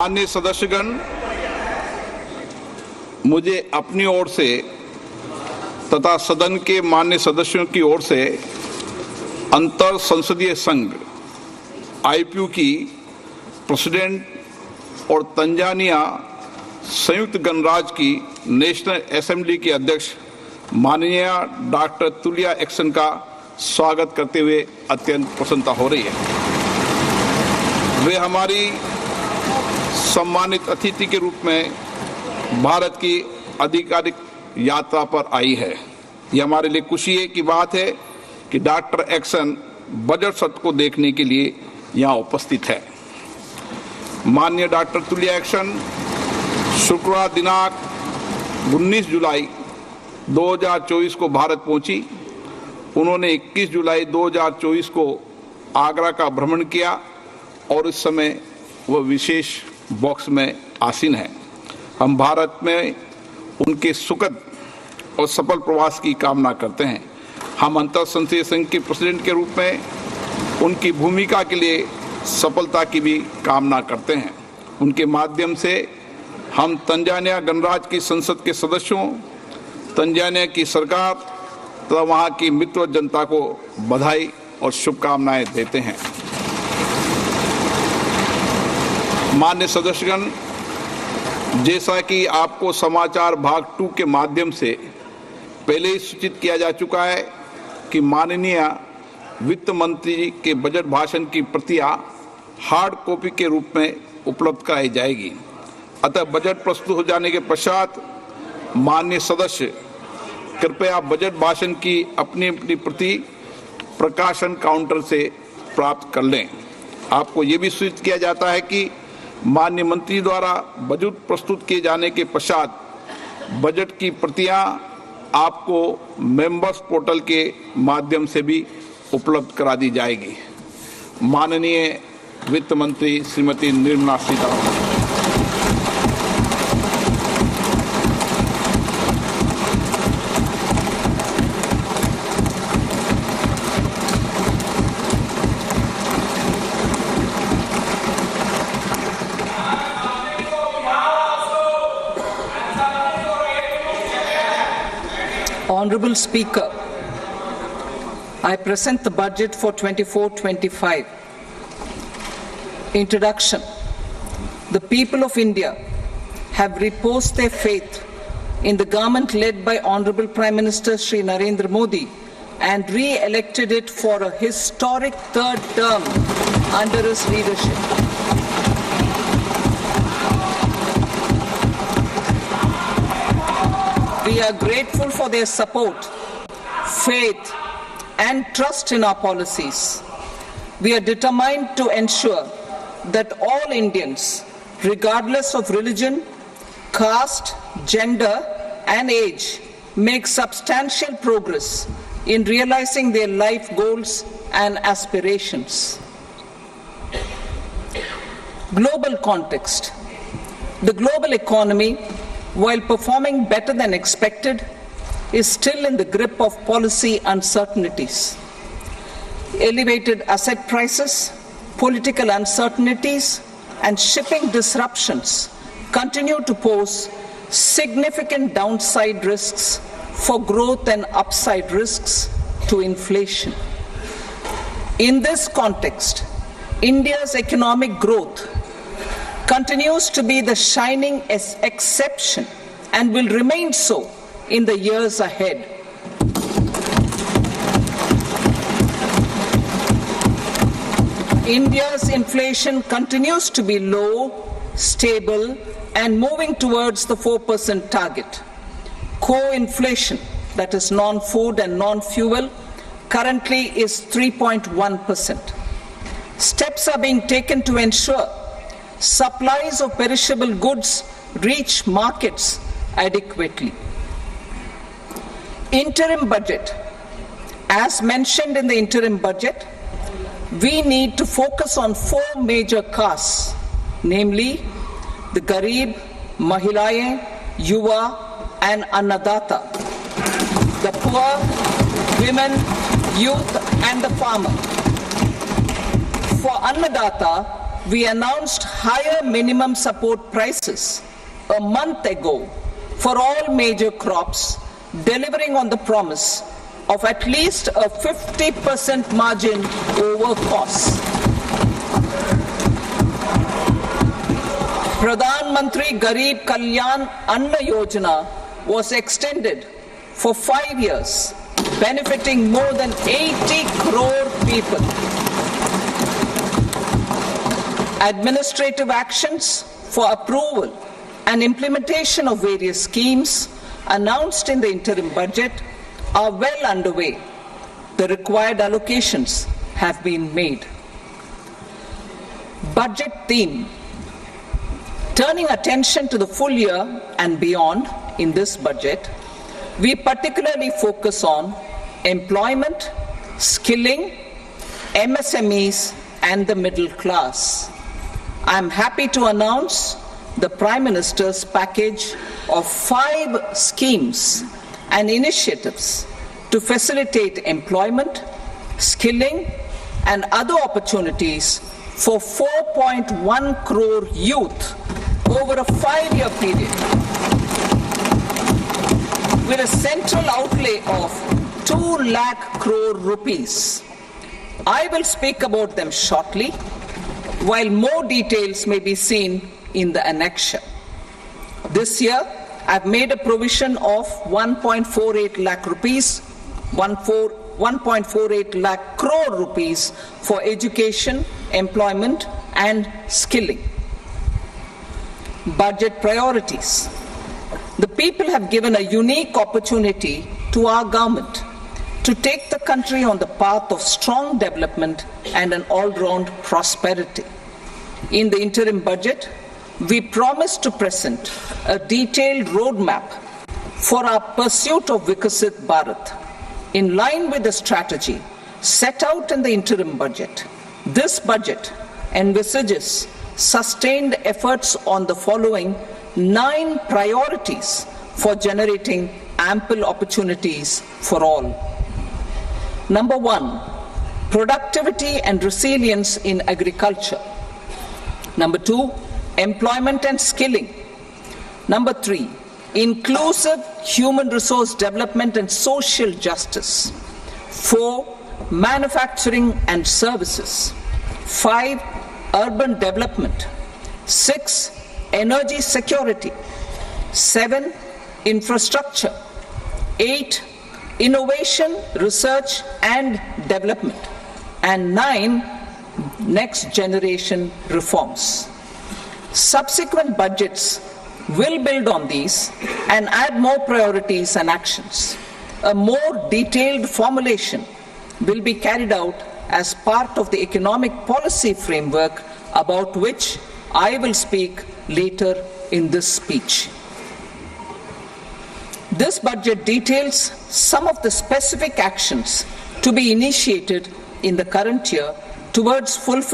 माननीय सदस्यगण, मुझे अपनी ओर से तथा सदन के माननीय सदस्यों की ओर से अंतर संसदीय संघ आईपीयू की प्रेसिडेंट और तंजानिया संयुक्त गणराज्य की नेशनल असेंबली के अध्यक्ष माननीय डॉक्टर तुलिया एक्सन का स्वागत करते हुए अत्यंत प्रसन्नता हो रही है। वे हमारी सम्मानित अतिथि के रूप में भारत की आधिकारिक यात्रा पर आई है। यह हमारे लिए खुशी की बात है कि डॉक्टर एक्सन बजट सत्र को देखने के लिए यहाँ उपस्थित है। माननीय डॉक्टर तुलिया एक्सन शुक्रवार दिनांक 19 जुलाई 2024 को भारत पहुंची। उन्होंने 21 जुलाई 2024 को आगरा का भ्रमण किया और इस समय वह विशेष बॉक्स में आसीन है। हम भारत में उनके सुखद और सफल प्रवास की कामना करते हैं। हम अंतर संसदीय संघ के प्रेसिडेंट के रूप में उनकी भूमिका के लिए सफलता की भी कामना करते हैं। उनके माध्यम से हम तंजानिया गणराज्य की संसद के सदस्यों, तंजानिया की सरकार तथा वहाँ की मित्र जनता को बधाई और शुभकामनाएं देते हैं। मान्य सदस्यगण, जैसा कि आपको समाचार भाग 2 के माध्यम से पहले ही सूचित किया जा चुका है कि माननीय वित्त मंत्री के बजट भाषण की प्रतियां हार्ड कॉपी के रूप में उपलब्ध कराई जाएगी। अतः बजट प्रस्तुत हो जाने के पश्चात माननीय सदस्य कृपया बजट भाषण की अपनी प्रति प्रकाशन काउंटर से प्राप्त कर लें। आपको ये भी सूचित किया जाता है कि माननीय मंत्री द्वारा बजट प्रस्तुत किए जाने के पश्चात बजट की प्रतियां आपको मेंबर्स पोर्टल के माध्यम से भी उपलब्ध करा दी जाएगी। माननीय वित्त मंत्री Shrimati Nirmala Sitharaman. Honorable Speaker, I present the budget for 24-25. Introduction. The people of India have reposed their faith in the government led by Honorable Prime Minister Shri Narendra Modi and re-elected it for a historic third term under his leadership. We are grateful for their support, faith, and trust in our policies. We are determined to ensure that all Indians, regardless of religion, caste, gender, and age, make substantial progress in realizing their life goals and aspirations. Global context. The global economy, while performing better than expected, is still in the grip of policy uncertainties. Elevated asset prices, political uncertainties, and shipping disruptions continue to pose significant downside risks for growth and upside risks to inflation. In this context, India's economic growth continues to be the shining exception and will remain so in the years ahead. India's inflation continues to be low, stable, and moving towards the 4% target. Core inflation, that is non-food and non-fuel, currently is 3.1%. Steps are being taken to ensure supplies of perishable goods reach markets adequately. Interim budget. As mentioned in the interim budget, we need to focus on 4 major castes, namely the Garib, Mahilaye, Yuva, and Annadata, the poor, women, youth, and the farmer. For Annadata, we announced higher minimum support prices a month ago for all major crops, delivering on the promise of at least a 50% margin over costs. Pradhan Mantri Garib Kalyan Anna Yojana was extended for 5 years, benefiting more than 80 crore people. Administrative actions for approval and implementation of various schemes announced in the interim budget are well underway. The required allocations have been made. Budget theme. Turning attention to the full year and beyond in this budget, we particularly focus on employment, skilling, MSMEs, and the middle class. I am happy to announce the Prime Minister's package of 5 schemes and initiatives to facilitate employment, skilling, and other opportunities for 4.1 crore youth over a 5-year period, with a central outlay of 2 lakh crore rupees. I will speak about them shortly, while more details may be seen in the annexure. This year, I've made a provision of 1.48 lakh rupees, 1.48 lakh crore rupees for education, employment, and skilling. Budget priorities. The people have given a unique opportunity to our government to take the country on the path of strong development and an all-round prosperity. In the interim budget, we promise to present a detailed roadmap for our pursuit of Vikasit Bharat. In line with the strategy set out in the interim budget, this budget envisages sustained efforts on the following 9 priorities for generating ample opportunities for all. Number 1, productivity and resilience in agriculture. Number 2, employment and skilling. Number 3, inclusive human resource development and social justice. 4, manufacturing and services. 5, urban development. 6, energy security. 7, infrastructure. 8, innovation, research and development. And 9, next generation reforms. Subsequent budgets will build on these and add more priorities and actions. A more detailed formulation will be carried out as part of the economic policy framework, about which I will speak later in this speech. This budget details some of the specific actions to be initiated in the current year towards fulfilling